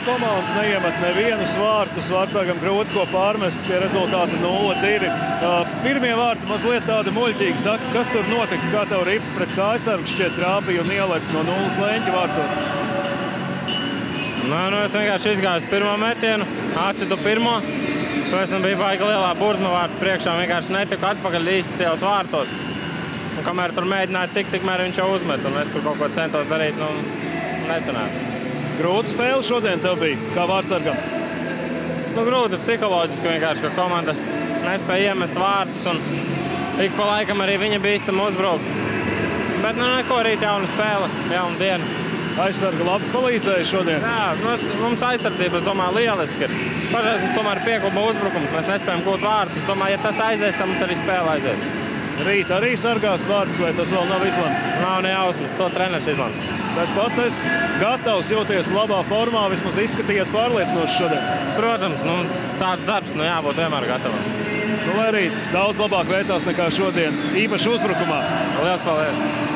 komanda neiemet nevienus vārtus. Vārtsargam grūti ko pārmest pie rezultāta 0-2. Pirmie vārti mazliet tādi muļķīgi. Saka, kas tur notika? Kā tev ripa pret kājsargu šķiet trāpīja un ielec no 0 leņķa vārtos? Es vienkārši izgāju pirmo metienu, atsitu pirmo. Es nebiju baigi lielā burzma vārtu priekšā, vienkārši netiku atpakaļ īsti tajos vārtos. Un kamēr tur mēģināja tikt, tikmēr viņš jau uzmet, un es tur kaut ko centos darīt, nesanāca. Grūta spēle šodien tev bija, kā vārtsargam? Grūti psiholoģiski vienkārši, ka komanda nespēja iemest vārtus, un ik pa laikam arī viņa bīstam uzbraukt. Bet neko, rīt jauna spēle, jauna diena. Aizsarga labi palīdzēja šodien? Jā, mums aizsardzība, es domāju, lieliski ir. Pašreiz mums tomēr piekluma uzbrukums, mēs nespējam gūt vārtus. Es domāju, ja tas aizies, tad mums arī spēle aizies. Rīt arī sargās vārtus, vai tas vēl nav izlemts? Nav nejausmas, to treneris izlems. Bet pats esi gatavs, jūties labā formā, vismaz izskatījies pārliecinoši šodien? Protams, tāds darbs, jābūt vienmēr gatavam. Lai rīt daudz labāk veicās nekā šodien, īpaši uzbrukumā. Liels paldies!